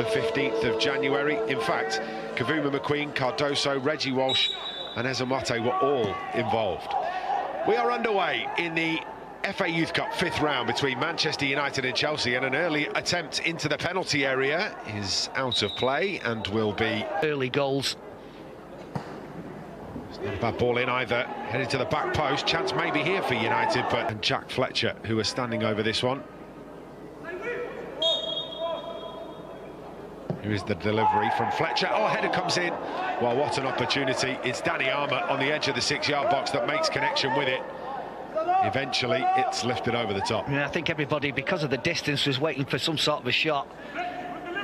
the 15th of January. In fact, Kavuma McQueen, Cardoso, Reggie Walsh and Ezamate were all involved. We are underway in the FA Youth Cup 5th round between Manchester United and Chelsea, and an early attempt into the penalty area is out of play and will be early goals. It's not a bad ball in either, headed to the back post. Chance maybe here for United, but and Jack Fletcher who are standing over this one. Here is the delivery from Fletcher. Oh, header comes in. Well, what an opportunity. It's Danny Armour on the edge of the 6-yard box that makes connection with it. Eventually, it's lifted over the top. Yeah, I think everybody, because of the distance, was waiting for some sort of a shot.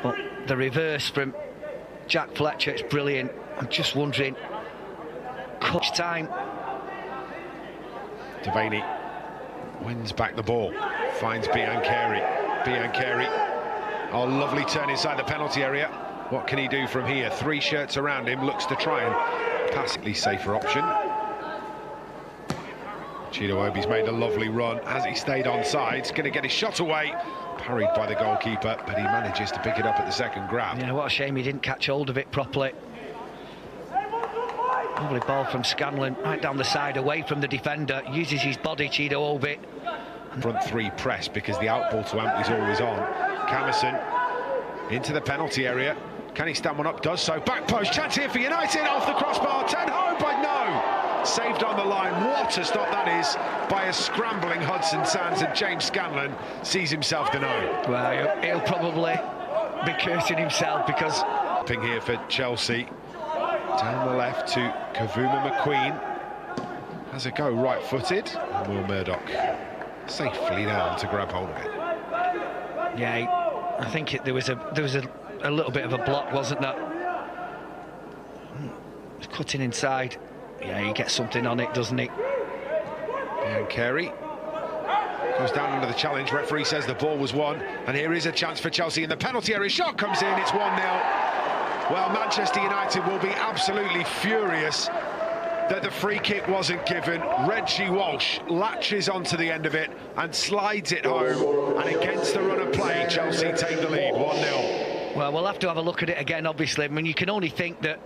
But the reverse from Jack Fletcher, it's brilliant. I'm just wondering, coach time. Devaney wins back the ball, finds Biancheri. Oh, lovely turn inside the penalty area. What can he do from here? 3 shirts around him, looks to try and passively safer option. Chido Obi's made a lovely run. Has he stayed onside? He's going to get his shot away. Parried by the goalkeeper, but he manages to pick it up at the second grab. Yeah, what a shame he didn't catch hold of it properly. Lovely ball from Scanlon, right down the side, away from the defender. Uses his body, Chido Obi. Front 3 press because the out ball to Amp is always on. Camerson into the penalty area. Can he stand one up? Does so. Back post. Chance here for United. Off the crossbar. 10 home, but no. Saved on the line. What a stop that is by a scrambling Hudson Sands, and James Scanlon sees himself denied. Well, he'll probably be cursing himself because... Ping here for Chelsea. Down the left to Kavuma McQueen. Has a go right-footed. And Will Murdoch safely down to grab hold of it. Yeah, I think there was a little bit of a block, wasn't there? He's cutting inside. Yeah, he gets something on it, doesn't he? Biancheri goes down under the challenge. Referee says the ball was won, and here is a chance for Chelsea in the penalty area. Shot comes in, it's 1-0. Well, Manchester United will be absolutely furious that the free kick wasn't given. Reggie Walsh latches onto the end of it and slides it home, and against the run of play, Chelsea take the lead, 1-0. Well, we'll have to have a look at it again, obviously. I mean, you can only think that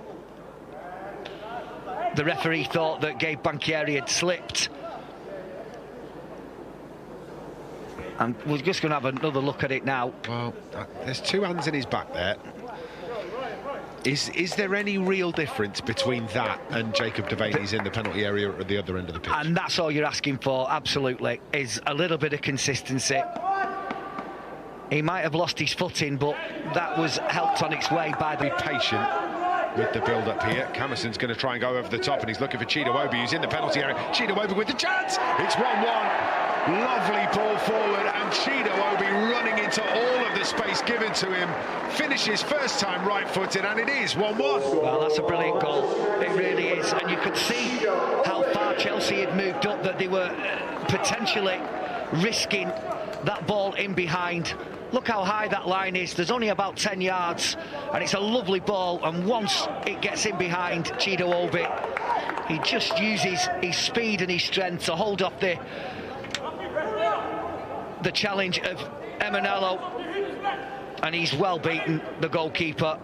the referee thought that Gabe Biancheri had slipped. And we're just going to have another look at it now. Well, there's 2 hands in his back there. Is there any real difference between that and Jacob Devaney's in the penalty area at the other end of the pitch? And that's all you're asking for, absolutely, is a little bit of consistency. He might have lost his footing, but that was helped on its way by the... Be patient with the build-up here. Camerson's going to try and go over the top, and he's looking for Chido Obi, who's in the penalty area. Chido Obi with the chance! It's 1-1. Lovely ball forward, and Chido Obi running into all of the space given to him. Finishes first time right-footed, and it is 1-1. Well, that's a brilliant goal. It really is. And you could see how far Chelsea had moved up, that they were potentially risking that ball in behind. Look how high that line is. There's only about 10 yards, and it's a lovely ball. And once it gets in behind Chido Obi, he just uses his speed and his strength to hold off the challenge of Emanello, and he's well beaten the goalkeeper.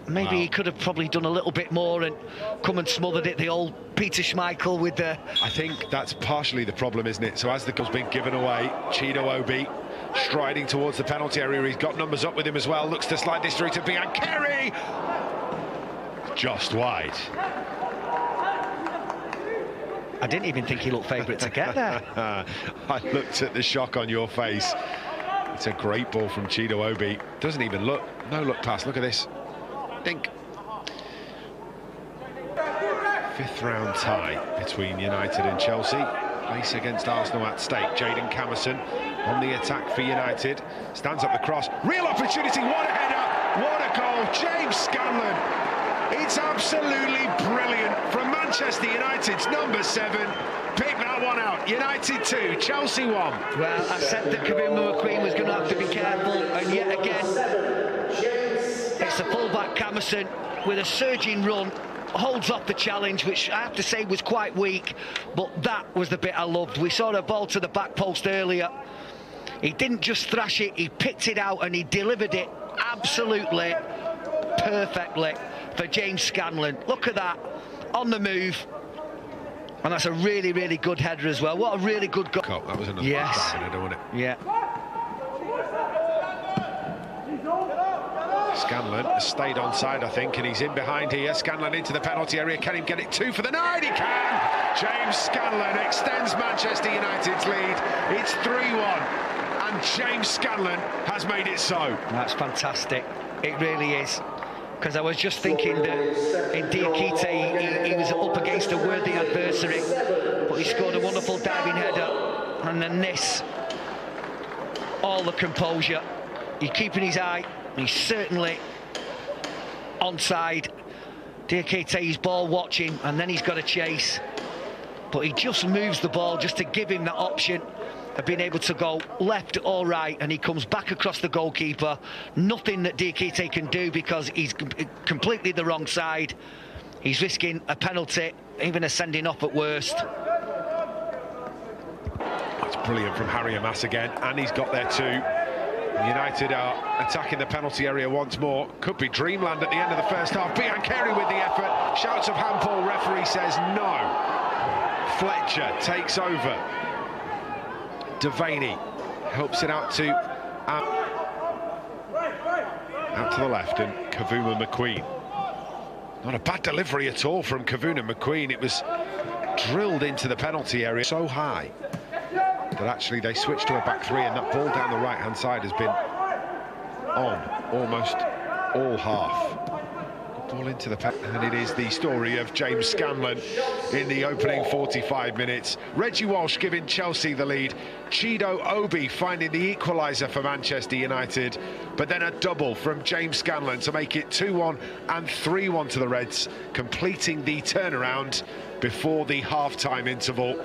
Maybe he could have probably done a little bit more and come and smothered it, the old Peter Schmeichel with the... I think that's partially the problem, isn't it? So as the goal's been given away, Chido Obi striding towards the penalty area. He's got numbers up with him as well. Looks to slide this through to Biancheri. Just wide. I didn't even think he looked favourite to get there. I looked at the shock on your face. It's a great ball from Chido Obi. Doesn't even look. No look pass. Look at this. Dink. 5th round tie between United and Chelsea. Place against Arsenal at stake. Jayden Camerson on the attack for United. Stands up the cross. Real opportunity. What a header. What a goal. James Scanlon. It's absolutely brilliant from Manchester United's number 7. Pick that one out. United 2, Chelsea 1. Well, I said that Kavuma McQueen was going to have to be careful, and yet again, it's the fullback Camerson with a surging run, holds off the challenge, which I have to say was quite weak, but that was the bit I loved. We saw a ball to the back post earlier. He didn't just thrash it, he picked it out and he delivered it absolutely perfectly for James Scanlon. Look at that, on the move. And that's a really, really good header as well. What a really good goal. That was another header, wasn't it? Yeah. Scanlon has stayed onside, I think, and he's in behind here. Scanlon into the penalty area. Can he get it 2 for the night? He can! James Scanlon extends Manchester United's lead. It's 3-1, and James Scanlon has made it so. That's fantastic. It really is. Because I was just thinking that in Diakite, he was up against a worthy adversary, but he scored a wonderful diving header, and then this, all the composure. He's keeping his eye. He's certainly onside. Diakite's ball watching, and then he's got a chase. But he just moves the ball just to give him that option of being able to go left or right, and he comes back across the goalkeeper. Nothing that Diakite can do because he's completely the wrong side. He's risking a penalty, even a sending off at worst. That's brilliant from Harry Amas again, and he's got there too. United are attacking the penalty area once more. Could be dreamland at the end of the first half. Biancheri with the effort. Shouts of handball. Referee says no. Fletcher takes over. Devaney helps it out to the left, and Kavuma McQueen. Not a bad delivery at all from Kavuna McQueen. It was drilled into the penalty area so high that actually they switched to a back three, and that ball down the right-hand side has been on almost all half. Ball into the pen, and it is the story of James Scanlon in the opening 45 minutes. Reggie Walsh giving Chelsea the lead. Chido Obi finding the equaliser for Manchester United, but then a double from James Scanlon to make it 2-1 and 3-1 to the Reds, completing the turnaround before the half-time interval.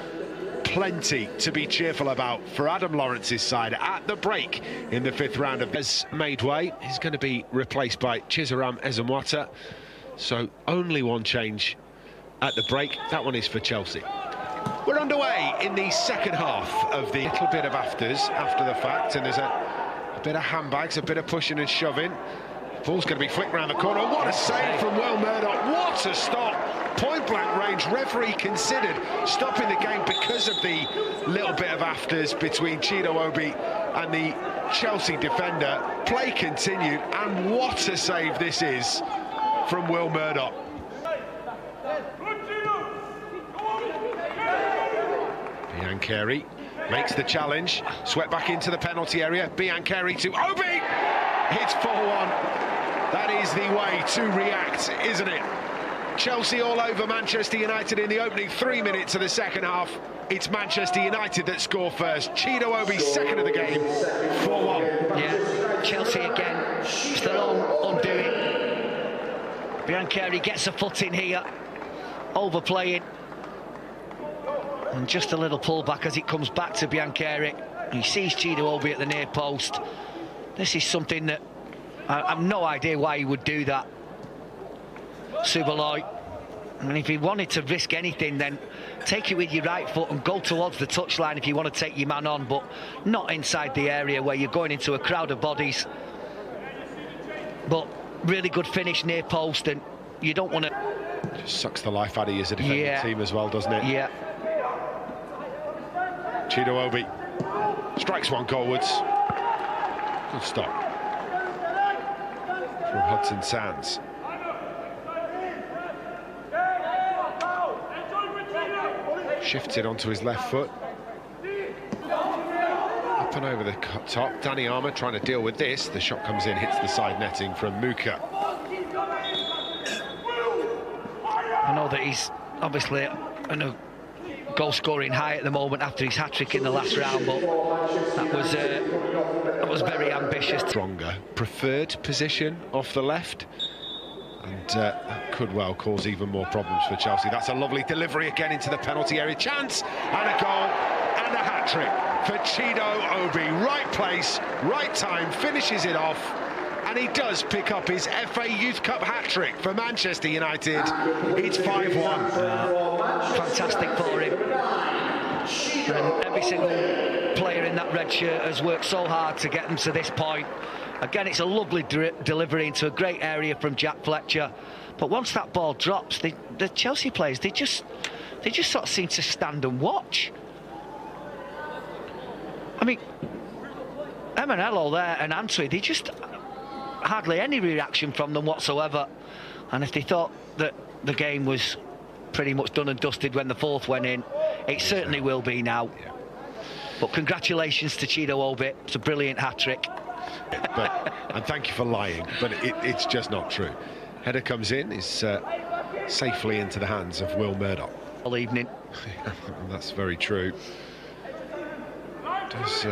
Plenty to be cheerful about for Adam Lawrence's side at the break in the 5th round of this. Made way. He's going to be replaced by Chizaram Ezemwata, so only one change at the break. That one is for Chelsea. We're underway in the second half of the little bit of afters after the fact, and there's a bit of handbags, a bit of pushing and shoving. Ball's going to be flicked around the corner. What a save from Will Murdoch. What a stop. Point blank range. Referee considered stopping the game because of the little bit of afters between Chido Obi and the Chelsea defender. Play continued, and what a save this is from Will Murdoch. Biancheri makes the challenge. Swept back into the penalty area. Biancheri to Obi. It's 4-1. That is the way to react, isn't it? Chelsea all over Manchester United in the opening 3 minutes of the second half. It's Manchester United that score first. Chido Obi second of the game, 4-1. Yeah, Chelsea again, it's their own undoing. Biancheri gets a foot in here, overplaying. And just a little pullback as it comes back to Biancheri. He sees Chido Obi at the near post. This is something that I've no idea why he would do that. Subaloy, and if he wanted to risk anything, then take it with your right foot and go towards the touchline if you want to take your man on, but not inside the area where you're going into a crowd of bodies. But really good finish near post, and you don't want to... Just sucks the life out of you as a defending team as well, doesn't it? Yeah. Chido Obi strikes one goalwards. Good stop from Hudson Sands. Shifts it onto his left foot. Up and over the top. Danny Armour trying to deal with this. The shot comes in, hits the side netting from Muka. I know that he's obviously on a goal-scoring high at the moment after his hat-trick in the last round, but that was very ambitious. Stronger. Preferred position off the left. And that could well cause even more problems for Chelsea. That's a lovely delivery again into the penalty area. Chance and a goal and a hat-trick for Chido Obi. Right place, right time, finishes it off. And he does pick up his FA Youth Cup hat-trick for Manchester United. It's 5-1. Fantastic for him. And every single player in that red shirt has worked so hard to get them to this point. Again, it's a lovely delivery into a great area from Jack Fletcher. But once that ball drops, the Chelsea players, they just sort of seem to stand and watch. I mean, Emanello there and Antwi, they just hardly any reaction from them whatsoever. And if they thought that the game was pretty much done and dusted when the fourth went in, it certainly will be now. Yeah. But congratulations to Chido Obi. It's a brilliant hat-trick. And thank you for lying, but it's just not true. Header comes in, is safely into the hands of Will Murdoch. All evening. That's very true. Does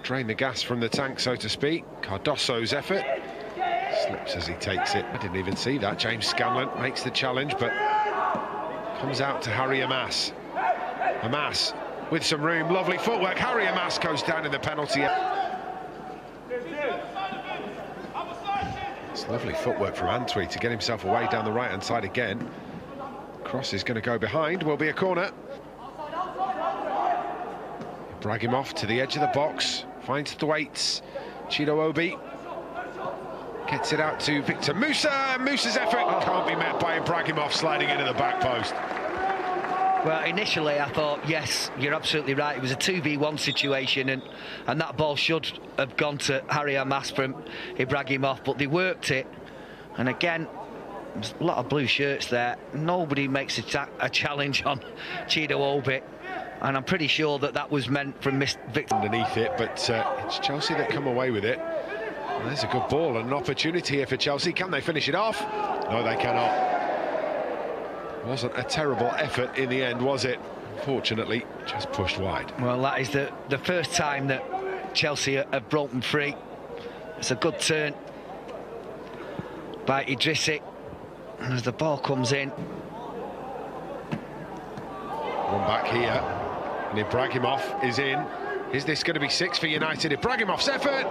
drain the gas from the tank, so to speak. Cardosso's effort slips as he takes it. I didn't even see that. James Scanlon makes the challenge, but comes out to Harry Amas. Amas with some room, lovely footwork. Harry Amas goes down in the penalty. It's lovely footwork from Antwi to get himself away down the right-hand side again. Cross is going to go behind, will be a corner. Ibrahimov to the edge of the box, finds Thwaites. Chido Obi gets it out to Victor Musa. Musa's effort can't be met by Ibrahimov, sliding into the back post. Well, initially I thought, yes, you're absolutely right. It was a 2v1 situation, and that ball should have gone to Harry Amas from Ibrahimov, but they worked it. And again, there's a lot of blue shirts there. Nobody makes a challenge on Chido Obi, and I'm pretty sure that was meant from Victor. Underneath it, but it's Chelsea that come away with it. And there's a good ball and an opportunity here for Chelsea. Can they finish it off? No, they cannot. Wasn't a terrible effort in the end, was it? Unfortunately, just pushed wide. Well, that is the first time that Chelsea have broken free. It's a good turn by Idrissi. And as the ball comes in, one back here, and Ibrahimov is in. Is this going to be 6 for United? Ibrahimov's effort,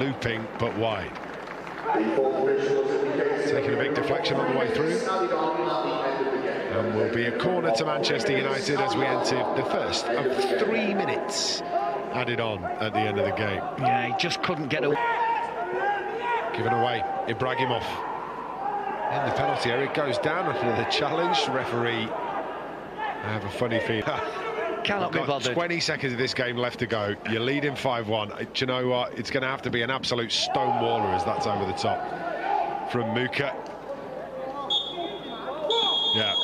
looping but wide. Taking a big deflection on the way through. And will be a corner to Manchester United as we enter the first of 3 minutes added on at the end of the game. Yeah, he just couldn't get away. Given away, Ibrahimov. In the penalty area, it goes down after the challenge. Referee, I have a funny feeling. Cannot be bothered. 20 seconds of this game left to go. You're leading 5-1. Do you know what? It's going to have to be an absolute stonewaller as that's over the top from Muka. Yeah.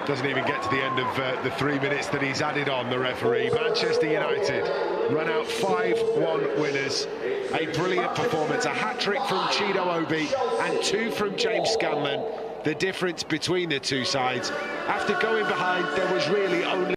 Doesn't even get to the end of the 3 minutes that he's added on, the referee. Manchester United run out 5-1 winners. A brilliant performance, a hat-trick from Chido Obi and 2 from James Scanlon. The difference between the two sides, after going behind, there was really only